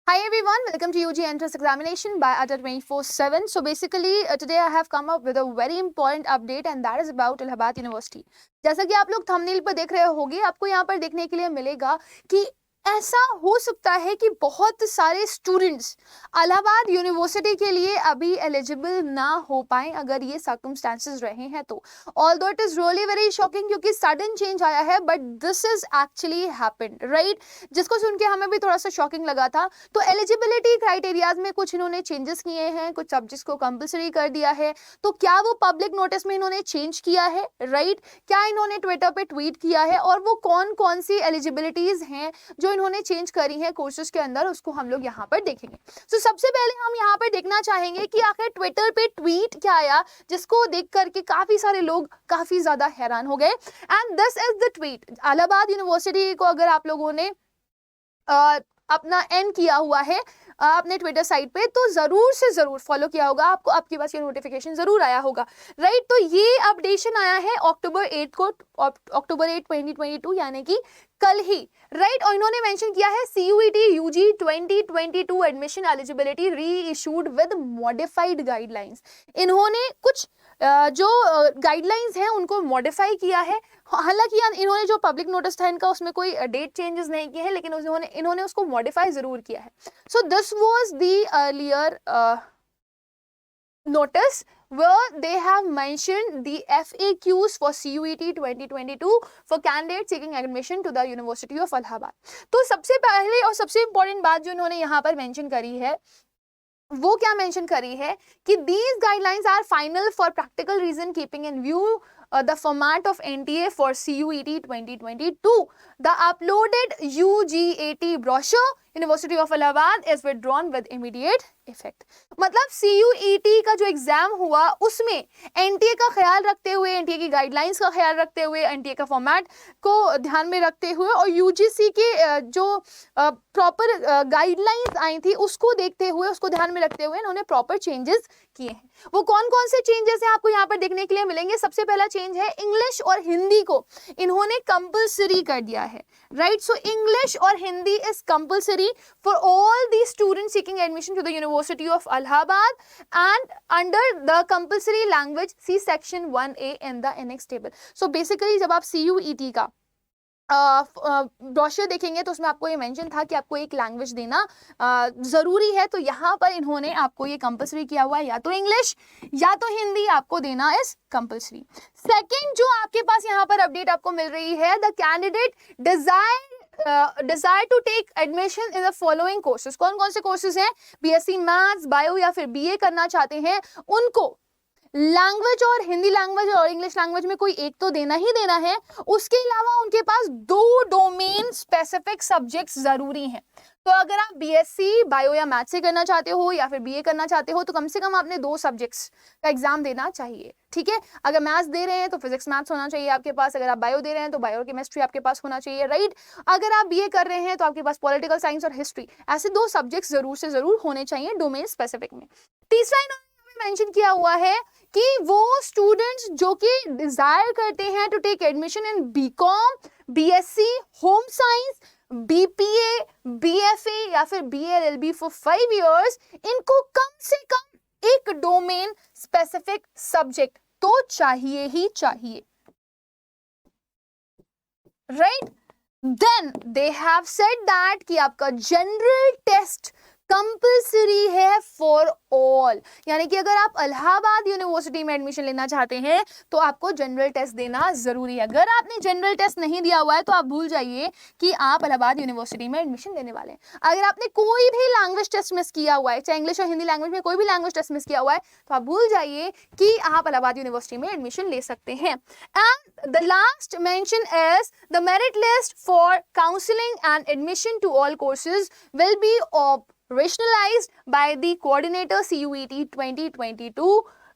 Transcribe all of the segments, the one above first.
Hi everyone, welcome to UG Entrance Examination by Adda 24/7. So basically today I have come up with a very important update and that is about Allahabad University. जैसा कि आप लोग thumbnail पर देख रहे होंगे, आपको यहाँ पर देखने के लिए मिलेगा कि ऐसा हो सकता है कि बहुत सारे स्टूडेंट्स इलाहाबाद यूनिवर्सिटी के लिए अभी एलिजिबल ना हो पाए अगर ये सर्कमस्टेंसेस रहे हैं तो। Although it is really very shocking क्योंकि सडन चेंज आया है, but this is actually happened, right, जिसको सुन के हमें भी थोड़ा सा शॉकिंग लगा था। तो एलिजिबिलिटी क्राइटेरियाज में कुछ इन्होंने चेंजेस किए हैं, कुछ सब्जेक्ट्स को कंपलसरी कर दिया है। तो क्या वो पब्लिक नोटिस में इन्होंने चेंज किया है, राइट, क्या इन्होंने ट्विटर पे ट्वीट किया है और वो कौन कौन सी एलिजिबिलिटीज हैं जो इन्होंने चेंज करी है कोर्सेज के अंदर, उसको हम लोग यहाँ पर देखेंगे। तो सबसे पहले हम यहाँ पर देखना चाहेंगे कि आखिर ट्विटर पे ट्वीट क्या आया जिसको देख करके काफी सारे लोग काफी ज्यादा हैरान हो गए। And this is the tweet. Allahabad university को अगर आप लोगों ने अपना एन किया हुआ है अपने ट्विटर साइट पे तो जरूर से जरूर फॉलो किया होगा, आपको आपके पास ये नोटिफिकेशन जरूर आया होगा, राइट। तो ये अपडेशन आया है अक्टूबर 8 को, अक्टूबर 8 2022 यानी कि कल ही, राइट। और इन्होंने मेंशन किया है CUET UG 2022 एडमिशन एलिजिबिलिटी री इशूड विद मॉडिफाइड गाइडलाइंस। इन्होंने कुछ जो गाइडलाइंस हैं उनको मॉडिफाई किया है। हालांकि इन्होंने जो पब्लिक नोटिस था इनका उसमें कोई डेट चेंजेस नहीं किए हैं, लेकिन इन्होंने उसको मॉडिफाई जरूर किया है। So this was the earlier notice where they have mentioned the FAQs for CUET 2022 for candidates seeking admission to the University of Allahabad. तो सबसे पहले और सबसे इंपॉर्टेंट बात जो इन्होंने यहाँ पर मेंशन करी है वो क्या मेंशन करी है कि these guidelines are final for practical reason keeping in view the format of NTA for CUET 2022. The uploaded UGAT brochure University of Allahabad is withdrawn with immediate effect. मतलब CUET का जो एग्जाम हुआ उसमें NTA का ख्याल रखते हुए, NTA की गाइडलाइंस का ख्याल रखते हुए, NTA का फॉर्मेट को ध्यान में रखते हुए और UGC के जो प्रॉपर गाइडलाइंस आई थी उसको देखते हुए, उसको ध्यान में रखते हुए इन्होंने प्रॉपर चेंजेस किए हैं। वो कौन कौन से चेंजेस हैं आपको यहाँ पर देखने के लिए मिलेंगे। सबसे पहला चेंज है इंग्लिश और हिंदी को इन्होंने कंपलसरी कर दिया है, राइट। सो इंग्लिश और Hindi is compulsory for all the students seeking admission to the University of Allahabad and under the compulsory language see section 1A in the annex table. So basically जब आप CUET का brochure देखेंगे तो उसमें आपको ये mention था कि आपको एक लैंग्वेज देना जरूरी है, तो यहाँ पर इन्होंने आपको ये कंपलसरी किया हुआ है, या तो इंग्लिश या तो हिंदी आपको देना इज कंपलसरी। सेकंड जो आपके पास यहाँ पर अपडेट आपको मिल रही है, the candidate desire to take admission in the following courses. कौन कौन से कोर्सेज हैं? BSc मैथ्स, बायो या फिर BA करना चाहते हैं उनको लैंग्वेज और हिंदी लैंग्वेज और इंग्लिश लैंग्वेज में कोई एक तो देना ही देना है। उसके अलावा उनके पास 2 डोमेन स्पेसिफिक सब्जेक्ट्स जरूरी हैं। तो अगर आप BSc बायो या मैथ्स से करना चाहते हो या फिर BA करना चाहते हो तो कम से कम आपने 2 सब्जेक्ट्स का एग्जाम देना चाहिए, ठीक है। अगर मैथ्स दे रहे हैं तो फिजिक्स मैथ्स होना चाहिए आपके पास, अगर आप बायो दे रहे हैं तो बायो और केमिस्ट्री आपके पास होना चाहिए, राइट। अगर आप BA कर रहे हैं तो आपके पास पॉलिटिकल साइंस और हिस्ट्री, ऐसे 2 सब्जेक्ट्स जरूर से जरूर होने चाहिए डोमेन स्पेसिफिक में। तीसरा इन्होंने मेंशन किया हुआ है कि वो स्टूडेंट्स जो कि डिजायर करते हैं to take admission in BCom, BSc, home science, BPA, BFA या फिर BLLB फॉर 5 years, इनको कम से कम एक डोमेन स्पेसिफिक सब्जेक्ट तो चाहिए ही चाहिए, right. Then they have said that कि आपका जनरल टेस्ट कंपलसरी है फॉर ऑल, यानी कि अगर आप इलाहाबाद यूनिवर्सिटी में एडमिशन लेना चाहते हैं तो आपको जनरल टेस्ट देना जरूरी है। अगर आपने जनरल टेस्ट नहीं दिया हुआ है तो आप भूल जाइए कि आप इलाहाबाद यूनिवर्सिटी में एडमिशन लेने वाले हैं। अगर आपने कोई भी लैंग्वेज टेस्ट मिस किया हुआ है, चाहे इंग्लिश और हिंदी लैंग्वेज में कोई भी लैंग्वेज टेस्ट मिस किया हुआ है, तो आप भूल जाइए कि आप इलाहाबाद यूनिवर्सिटी में एडमिशन ले सकते हैं। And the last mention is the merit list for counselling and admission to all courses will be rationalized by the coordinator CUET 2022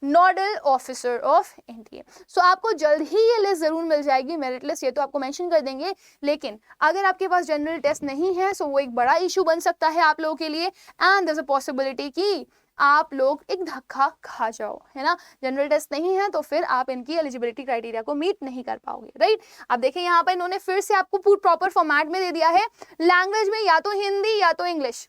nodal officer of NTA। So आपको जल्द ही ये लिस्ट जरूर मिल जाएगी, मेरिट लिस्ट, ये तो आपको मेंशन कर देंगे। लेकिन अगर आपके पास जनरल टेस्ट नहीं है सो वो एक बड़ा इशू बन सकता है आप लोगों के लिए, and there is a possibility कि आप लोग एक धक्का खा जाओ, है ना। जनरल टेस्ट नहीं है तो फिर आप इनकी एलिजिबिलिटी क्राइटेरिया को मीट नहीं कर पाओगे, राइट। अब देखें यहाँ पर इन्होंने फिर से आपको प्रॉपर फॉर्मेट में दे दिया है, लैंग्वेज में या तो हिंदी या तो इंग्लिश,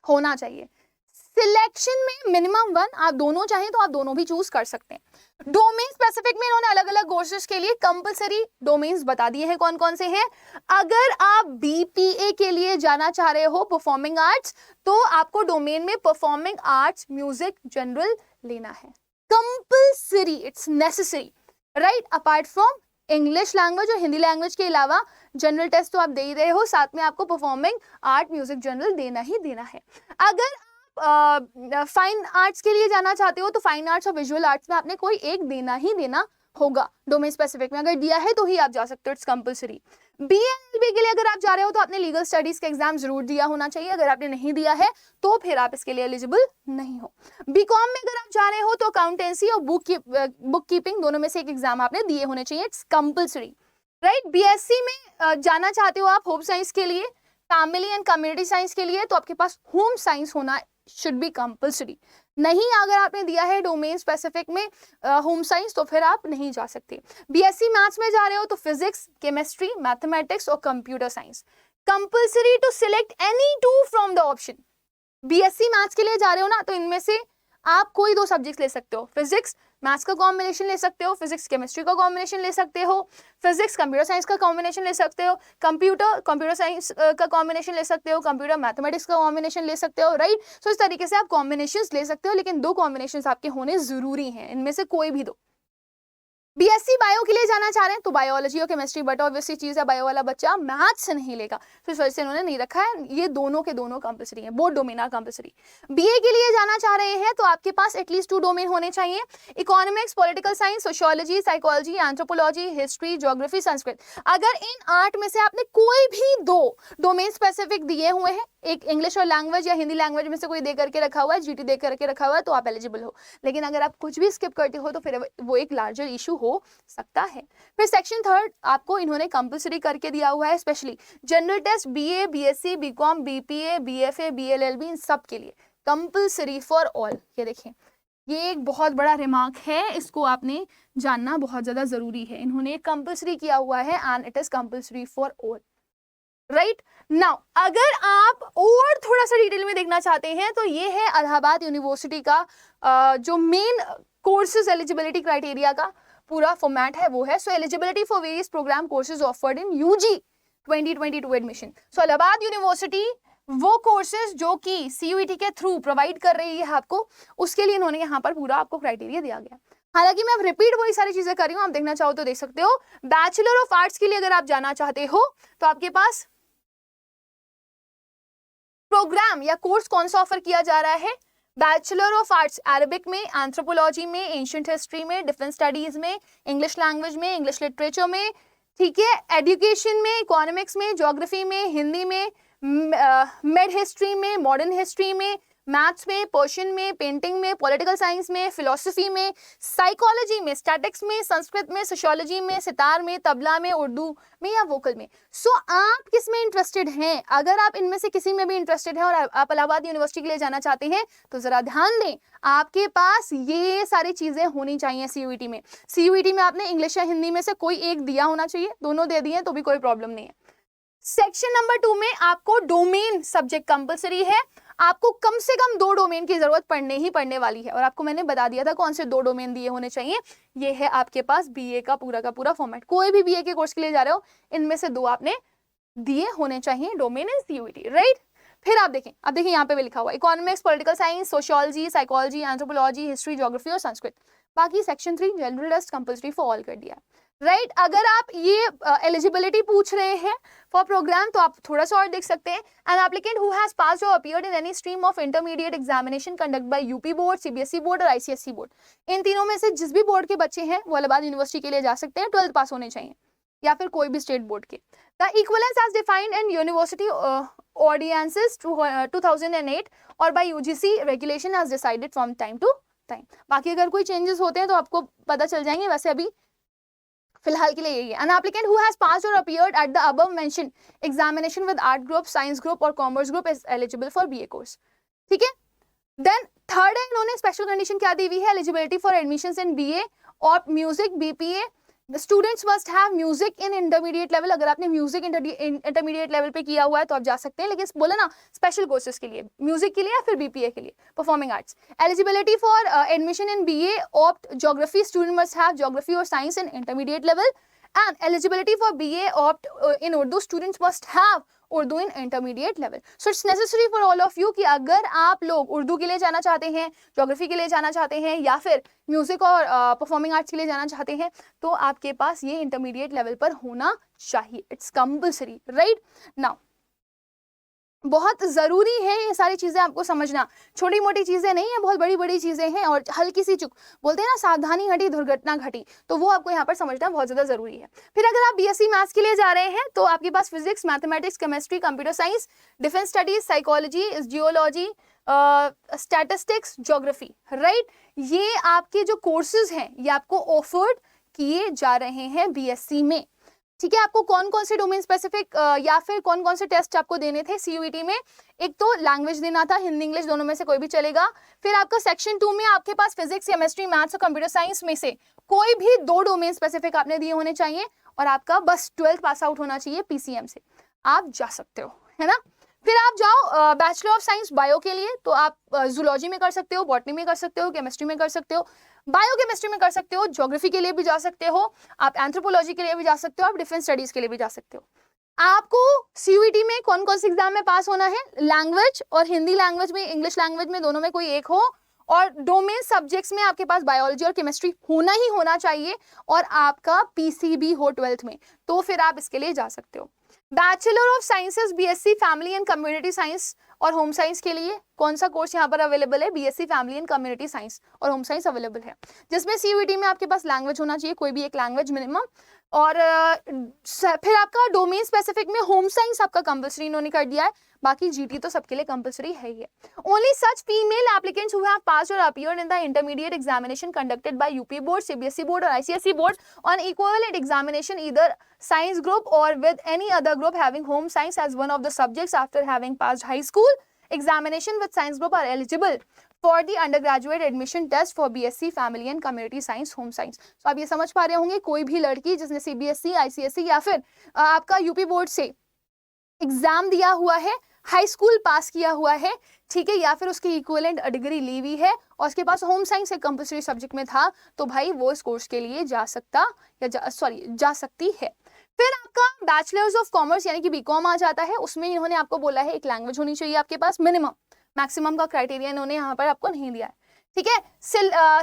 होना चाहिए। सिलेक्शन में मिनिमम 1, आप दोनों चाहें तो आप दोनों भी चूज कर सकते हैं। डोमेन स्पेसिफिक में इन्होंने अलग अलग कोर्सेज के लिए कंपलसरी डोमेन्स बता दिए हैं कौन कौन से हैं। अगर आप बीपीए के लिए जाना चाह रहे हो परफॉर्मिंग आर्ट्स, तो आपको डोमेन में परफॉर्मिंग आर्ट्स, म्यूजिक, जनरल लेना है, compulsory, it's necessary, right. Apart from English language और हिंदी लैंग्वेज के अलावा जनरल टेस्ट तो आप दे ही रहे हो, साथ में आपको परफॉर्मिंग आर्ट, म्यूजिक, जनरल देना ही देना है। अगर फाइन आर्ट्स के लिए जाना चाहते हो तो फाइन आर्ट्स और विजुअल आर्ट्स में आपने कोई एक देना ही देना होगा डोमेन स्पेसिफिक में, अगर दिया है तो ही आप जा सकते हो, इट्स कंपलसरी। बीएलएलबी के लिए अगर आप जा रहे हो तो आपने लीगल स्टडीज का एग्जाम जरूर दिया होना चाहिए, अगर आपने नहीं दिया है तो फिर आप इसके लिए एलिजिबल नहीं हो। बीकॉम में अगर आप जा रहे हो तो अकाउंटेंसी और बुक कीपिंग दोनों में से एक एग्जाम आपने दिए होने चाहिए, इट्स कंपलसरी, राइट। बीएससी में जाना चाहते हो आप होम साइंस के लिए, फैमिली एंड कम्युनिटी साइंस के लिए, तो आपके पास होम साइंस होना शुड बी कंपलसरी। नहीं, अगर आपने दिया है डोमेन स्पेसिफिक में होम साइंस तो फिर आप नहीं जा सकते। बीएससी मैथ्स में जा रहे हो तो फिजिक्स, केमिस्ट्री, मैथमेटिक्स और computer science, compulsory to select any 2 from the option. BSc maths के लिए जा रहे हो ना, तो इनमें से आप कोई 2 सब्जेक्ट्स ले सकते हो, फिजिक्स मैथ्स का कॉम्बिनेशन ले सकते हो, फिजिक्स केमिस्ट्री का कॉम्बिनेशन ले सकते हो, फिजिक्स कंप्यूटर साइंस का कॉम्बिनेशन ले सकते हो, कंप्यूटर साइंस का कॉम्बिनेशन ले सकते हो, कंप्यूटर मैथमेटिक्स का कॉम्बिनेशन ले सकते हो, राइट। सो इस तरीके से आप कॉम्बिनेशंस ले सकते हो, लेकिन 2 कॉम्बिनेशंस आपके होने जरूरी हैं, इनमें से कोई भी 2। बीएससी बायो के लिए जाना चाह रहे हैं तो बायोलॉजी और केमिस्ट्री, बट ऑब्वियसली चीज है बायो वाला बच्चा मैथ्स से नहीं लेगा, तो इस वजह से इन्होंने नहीं रखा है, ये दोनों के दोनों कंपलसरी हैं, both domain are compulsory. BA के लिए जाना चाह रहे हैं तो आपके पास एटलीस्ट 2 डोमेन होने चाहिए, economics, political science, sociology, psychology, anthropology, history, geography, Sanskrit. अगर इन 8 में से आपने कोई भी 2 डोमेन स्पेसिफिक दिए हुए हैं, एक इंग्लिश और लैंग्वेज या हिंदी लैंग्वेज में से कोई दे करके रखा हुआ है, जीटी दे करके रखा हुआ है, तो आप एलिजिबल हो। लेकिन अगर आप कुछ भी स्किप करते हो तो फिर वो एक लार्जर इशू हो सकता है। फिर सेक्शन 3 आपको इन्होंने कंपलसरी करके दिया हुआ है, specially general test BA, BSc, BCom, BPA, BFA, BLLB, इन सब के लिए कंपलसरी फॉर ऑल। ये देखें, ये एक बहुत बड़ा रिमार्क है, इसको आपने जानना बहुत ज्यादा जरूरी है। इन्होंने कंपलसरी किया हुआ है and it is compulsory for all, right. Now अगर आप और थोड़ा सा डिटेल में देखना चाहते हैं तो ये है इलाहाबाद यूनिवर्सिटी का जो मेन कोर्सेज एलिजिबिलिटी क्राइटेरिया का पूरा फॉर्मेट है, वो है so eligibility for various program courses offered in UG 2022 admission. So Allahabad university वो कोर्सेज जो कि सीयूईटी के थ्रू प्रोवाइड कर रही है आपको, उसके लिए इन्होंने यहाँ पर पूरा आपको क्राइटेरिया दिया गया। हालांकि मैं अब रिपीट वही सारी चीजें कर रही हूँ, आप देखना चाहो तो देख सकते हो। बैचलर ऑफ आर्ट्स के लिए अगर आप जाना चाहते हो तो आपके पास प्रोग्राम या कोर्स कौन सा ऑफर किया जा रहा है, बैचलर ऑफ आर्ट्स अरबिक में, एंथ्रोपोलॉजी में, एंशिएंट हिस्ट्री में, डिफेंस स्टडीज में, इंग्लिश लैंग्वेज में, इंग्लिश लिटरेचर में, ठीक है, एजुकेशन में, इकोनॉमिक्स में, ज्योग्राफी में, हिंदी में, मेड हिस्ट्री में, मॉडर्न हिस्ट्री में, मैथ्स में, पर्शियन में, पेंटिंग में, पॉलिटिकल साइंस में, फिलोसफी में, साइकोलॉजी में, स्टैटिक्स में, संस्कृत में, सोशियोलॉजी में, सितार में, तबला में, उर्दू में या वोकल में। सो आप किस में इंटरेस्टेड हैं? अगर आप इनमें से किसी में भी इंटरेस्टेड हैं और आप इलाहाबाद यूनिवर्सिटी के लिए जाना चाहते हैं तो जरा ध्यान दें, आपके पास ये सारी चीजें होनी चाहिए सीयूईटी में। सीयूईटी में आपने इंग्लिश या हिंदी में से कोई एक दिया होना चाहिए, दोनों दे दिए तो भी कोई प्रॉब्लम नहीं है। सेक्शन नंबर 2 में आपको डोमेन सब्जेक्ट कंपलसरी है, आपको कम से कम 2 डोमेन की जरूरत पड़ने वाली है, और आपको मैंने बता दिया था कौन से 2 डोमेन दिए होने चाहिए। ये है आपके पास बीए का पूरा फॉर्मेट, कोई भी बीए के कोर्स के लिए जा रहे हो इनमें से 2 आपने दिए होने चाहिए डोमेन इन सीयूईटी, राइट। फिर आप देखें यहाँ पे भी लिखा हुआ economics, political science, sociology, psychology, anthropology, history, geography और संस्कृत। बाकी section 3 general test compulsory for all कर दिया, राइट। अगर आप ये एलिजिबिलिटी पूछ रहे हैं फॉर प्रोग्राम तो आप थोड़ा सा और देख सकते हैं। An applicant who has passed और appeared in any stream of intermediate examination conduct by UP board, CBSE board और आईसीएसई बोर्ड, इन तीनों में से जिस भी बोर्ड के बच्चे हैं वो इलाहाबाद यूनिवर्सिटी के लिए जा सकते हैं, 12th पास होने चाहिए या फिर कोई भी स्टेट बोर्ड के। The equivalence as defined in university ordinances 2008 और by UGC regulation as decided from time to time. बाकी अगर कोई चेंजेस होते हैं तो आपको पता चल जाएंगे, वैसे अभी फिलहाल के लिए यही है। An applicant who has passed or appeared at the above mentioned examination with art group, science group और commerce group is eligible for BA course, ठीक है। Then थर्ड है, इन्होंने स्पेशल कंडीशन क्या दी हुई है, eligibility for admissions in BA और music, BPA students must have music in intermediate level. अगर आपने म्यूजिक इंटरमीडिएट लेवल पे किया हुआ है तो आप जा सकते हैं, लेकिन बोला ना स्पेशल कोर्सेज के लिए, म्यूजिक के लिए या फिर बीपीए के लिए, performing arts. Eligibility for admission in BA opt geography, student must have geography और science in intermediate level. And eligibility for BA opt in Urdu, students must have Urdu in intermediate level. So it's necessary for all of you कि अगर आप लोग उर्दू के लिए जाना चाहते हैं, ज्योग्राफी के लिए जाना चाहते हैं, या फिर म्यूजिक और परफॉर्मिंग आर्ट्स के लिए जाना चाहते हैं, तो आपके पास ये इंटरमीडिएट लेवल पर होना चाहिए। It's compulsory, right. नाउ बहुत ज़रूरी है ये सारी चीज़ें आपको समझना, छोटी मोटी चीज़ें नहीं है, बहुत बड़ी बड़ी चीज़ें हैं, और हल्की सी चूक, बोलते हैं ना सावधानी घटी दुर्घटना घटी, तो वो आपको यहाँ पर समझना बहुत ज़्यादा ज़रूरी है। फिर अगर आप बीएससी मैथ्स के लिए जा रहे हैं तो आपके पास physics, mathematics, chemistry, computer science, defence studies, psychology, geology, statistics, geography, right. ये आपके जो कोर्सेज हैं ये आपको ऑफर्ड किए जा रहे हैं बीएससी में, ठीक है। आपको कौन कौन से डोमेन स्पेसिफिक या फिर कौन कौन से टेस्ट आपको देने थे सीयूईटी में, एक तो लैंग्वेज देना था, हिंदी इंग्लिश दोनों में से कोई भी चलेगा। फिर आपका सेक्शन 2 में आपके पास फिजिक्स, केमिस्ट्री, मैथ्स और कंप्यूटर साइंस में से कोई भी 2 डोमेन स्पेसिफिक आपने दिए होने चाहिए, और आपका बस 12th पास आउट होना चाहिए पीसीएम से, आप जा सकते हो, है ना। फिर आप जाओ बैचलर ऑफ साइंस बायो के लिए, तो आप जूलॉजी में कर सकते हो, बॉटनी में कर सकते हो, केमिस्ट्री में कर सकते हो, बायोकेमिस्ट्री में कर सकते हो, ज्योग्राफी के लिए भी जा सकते हो, आप एंथ्रोपोलॉजी के लिए भी जा सकते हो, आप डिफेंस स्टडीज के लिए भी जा सकते हो। आपको सीयूईटी में कौन कौन से एग्जाम में पास होना है, लैंग्वेज और हिंदी लैंग्वेज में, इंग्लिश लैंग्वेज में, दोनों में कोई एक हो, और डोमेन सब्जेक्ट्स में आपके पास बायोलॉजी और केमिस्ट्री होना ही होना चाहिए, और आपका पीसीबी हो 12th में, तो फिर आप इसके लिए जा सकते हो। Bachelor of sciences BSc family and community science और होम साइंस के लिए कौन सा कोर्स यहाँ पर अवेलेबल है, BSc family and community science और होम साइंस अवेलेबल है, जिसमें सीयूईटी में आपके पास लैंग्वेज होना चाहिए, कोई भी एक लैंग्वेज मिनिमम, और फिर आपका डोमेन स्पेसिफिक में होम साइंस आपका कंपल्सरी इन्होंने कर दिया है, बाकी जीटी तो सबके लिए कंपल्सरी है ही है। Only such female applicants who have passed और appeared in the intermediate examination conducted by UP board, CBSE board और ICSE board on equivalent examination either science group or with any other group having home science as one of the subjects after having passed high school examination with science group are eligible for the undergraduate admission test for BSc family and community science home science। तो आप ये समझ पा रहे होंगे, कोई भी लड़की जिसने सीबीएसई, आईसीएसई या फिर आपका यूपी बोर्ड से एग्जाम दिया हुआ है, हाई स्कूल पास किया हुआ है, ठीक है, या फिर उसकी इक्विवेलेंट डिग्री ली हुई है और उसके पास होम साइंस एक कंपल्सरी सब्जेक्ट में था, तो भाई वो इस कोर्स के लिए जा सकता या जा सकती है। फिर आपका बैचलर्स ऑफ कॉमर्स यानी कि बीकॉम आ जाता है, उसमें इन्होंने आपको बोला है एक लैंग्वेज होनी चाहिए आपके पास मिनिमम, मैक्सिमम का क्राइटेरिया इन्होंने यहाँ पर आपको नहीं दिया है, ठीक है।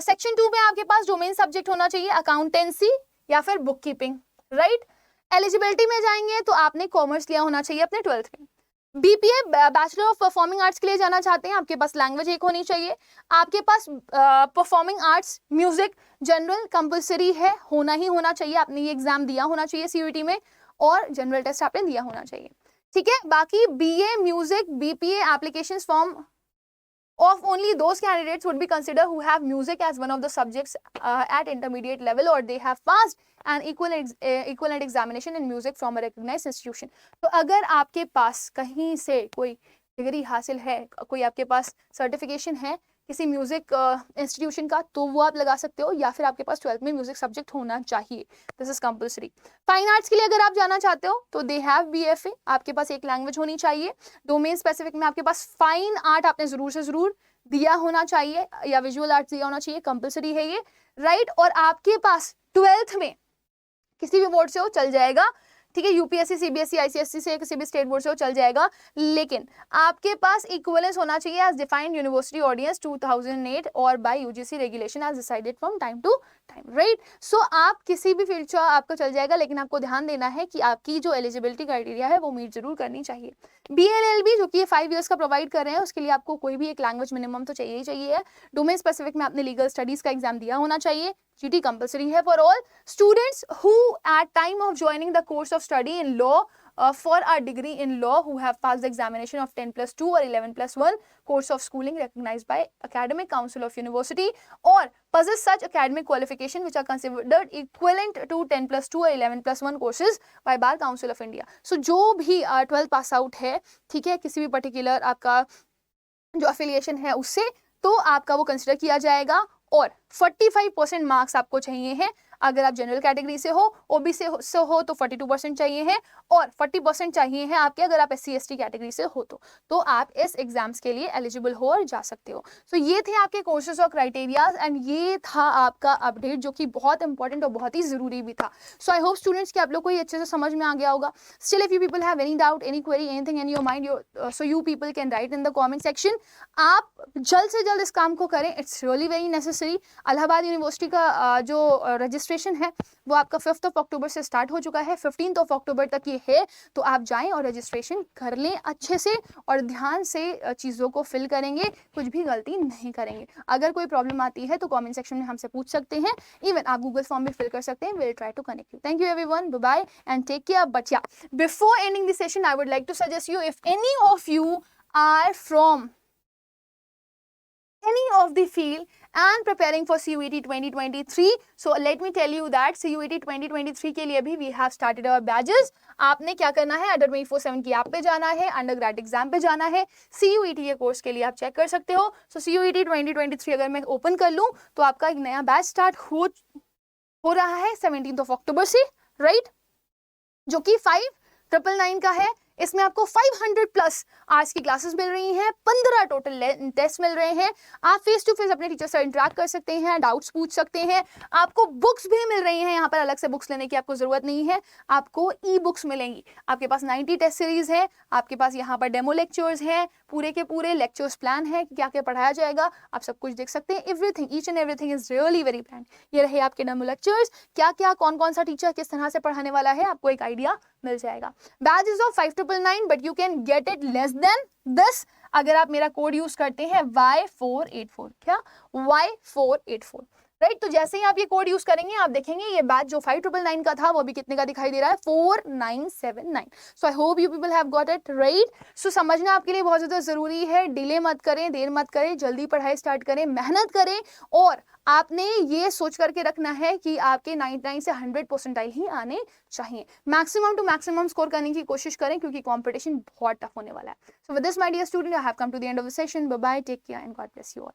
सेक्शन 2 में आपके पास डोमेन सब्जेक्ट होना चाहिए अकाउंटेंसी या फिर बुक कीपिंग, राइट। एलिजिबिलिटी में जाएंगे तो आपने कॉमर्स लिया होना चाहिए अपने 12th में। BPA bachelor of performing arts के लिए जाना चाहते हैं, आपके पास लैंग्वेज एक होनी चाहिए, आपके पास performing arts, music, general compulsory है, होना ही होना चाहिए, आपने ये एग्जाम दिया होना चाहिए सीयूईटी में, और जनरल टेस्ट आपने दिया होना चाहिए, ठीक है। बाकी BA music BPA applications form of only those candidates would be considered who have music as one of the subjects at intermediate level or they have passed an equivalent examination in music from a recognized institution। तो अगर आपके पास कहीं से कोई degree हासिल है, कोई आपके पास सर्टिफिकेशन है किसी म्यूजिक इंस्टीट्यूशन का, तो वो आप लगा सकते हो, या फिर आपके पास 12th में म्यूजिक सब्जेक्ट होना चाहिए, this is compulsory. Fine arts के लिए अगर आप जाना चाहते हो तो दे हैव बीएफए, आपके पास एक लैंग्वेज होनी चाहिए, डोमेन स्पेसिफिक में आपके पास फाइन आर्ट आपने जरूर से जरूर दिया होना चाहिए या विजुअल आर्ट्स दिया होना चाहिए, कंपल्सरी है ये, राइट। और आपके पास 12th में किसी भी बोर्ड से हो चल जाएगा, ठीक है, यूपीएससी, सीबीएसई, आईसीएसई से किसी भी स्टेट बोर्ड से हो चल जाएगा, लेकिन आपके पास इक्विवेलेंस होना चाहिए एज डिफाइंड यूनिवर्सिटी ऑर्डिनेंस 2008 और by UGC regulation as decided from time to time, right. So आप किसी भी फील्ड से आपको चल जाएगा, लेकिन आपको ध्यान देना है कि आपकी जो एलिजिबिलिटी क्राइटेरिया है वो मीट जरूर करनी चाहिए। बीएलएलबी जो कि 5 इयर्स का प्रोवाइड कर रहे हैं, उसके लिए आपको कोई भी एक लैंग्वेज मिनिमम तो चाहिए ही चाहिए। डोमेन स्पेसिफिक में आपने लीगल स्टडीज का एग्जाम दिया होना चाहिए, GT कंपल्सरी है for all students who at time of joining the course of study in law for a degree in law who have passed the examination of 10+2 or 11+1 course of schooling recognized by academic council of university or possess such academic qualification which are considered equivalent to 10+2 or 11+1 courses by bar council of India। so जो भी 12th pass out है, ठीक है, किसी भी particular आपका जो affiliation है उससे, तो आपका वो कंसिडर किया जाएगा, और 45% मार्क्स आपको चाहिए हैं अगर आप जनरल कैटेगरी से हो, ओबीसी से हो तो 42% चाहिए है, और 40% चाहिए है आपके अगर आप SC ST कैटेगरी से हो तो आप इस एग्जाम्स के लिए एलिजिबल हो और जा सकते हो। सो ये थे आपके कोर्सेज और क्राइटेरियाज, एंड ये था आपका अपडेट जो कि बहुत इंपॉर्टेंट और बहुत ही जरूरी भी था। सो आई होप स्टूडेंट्स कि आप लोग को ये अच्छे से समझ में आ गया होगा। Still if you people have any doubt, any query, anything in your mind, so you people can write in the comment section. आप जल्द से जल्द इस काम को करें, it's really very necessary. Allahabad university का जो रजिस्ट्रेशन है वो आपका 5 अक्टूबर से स्टार्ट हो चुका है, 15 अक्टूबर तक ये है, तो आप जाएं और रजिस्ट्रेशन कर लें अच्छे से और ध्यान से चीज़ों को फिल करेंगे, कुछ भी गलती नहीं करेंगे। अगर कोई प्रॉब्लम आती है तो कमेंट सेक्शन में हमसे पूछ सकते हैं, इवन आप गूगल फॉर्म भी फिल कर सकते हैं। Will try to connect you. Thank you everyone, bye bye and take care. But yeah, before ending this session I would like to suggest you, if any of you are from any of the field and preparing for CUET 2023, so let me tell you that CUET 2023 के लिए भी we have started our batches। आपने क्या करना है, Adar 24/7 की app पे जाना है, अंडरग्रेड एग्जाम पे जाना है, CUET के कोर्स के लिए आप चेक कर सकते हो। सो CUET 2023 अगर मैं ओपन कर लूँ तो आपका एक नया बैच स्टार्ट हो रहा है 17 अक्टूबर से, राइट, जो कि 5999 का है। इसमें आपको 500 प्लस आवर्स की क्लासेस मिल रही हैं, 15 टोटल टेस्ट मिल रहे हैं। आप फेस टू फेस अपने टीचर से इंटरेक्ट कर सकते हैं, डाउट्स पूछ सकते हैं। आपको बुक्स भी मिल रही हैं, यहाँ पर अलग से बुक्स लेने की आपको जरूरत नहीं है, आपको ई बुक्स मिलेंगी। आपके पास 90 टेस्ट सीरीज है, आपके पास यहाँ पर डेमो लेक्चर्स हैं, पूरे के पूरे लेक्चर्स प्लान है, क्या क्या पढ़ाया जाएगा, आप सब कुछ देख सकते हैं। Everything, each and everything is really very plan. ये रहे आपके डेमो लेक्चर्स, क्या क्या कौन कौन सा टीचर किस तरह से पढ़ाने वाला है, आपको एक आइडिया मिल जाएगा। Batch is of 5999 but you can get it less than this अगर आप मेरा कोड यूज करते हैं Y484। क्या? Y484, right. तो जैसे ही आप ये कोड यूज करेंगे आप देखेंगे ये बैच जो 5999 का था वो अभी कितने का दिखाई दे रहा है, 4979। So I hope you people have got it right. So समझना आपके लिए बहुत ज्यादा जरूरी है। डिले मत करें, देर मत करें, जल्दी पढ़ाई स्टार्ट करें, मेहनत करें, और आपने ये सोच करके रखना है कि आपके 99 से 100 परसेंटाइल ही आने चाहिए। मैक्सिमम टू मैक्सिमम स्कोर करने की कोशिश करें क्योंकि कंपटीशन बहुत टफ होने वाला है। So with this my dear student, I have come to the end of the session. Bye bye, take care and God bless you all.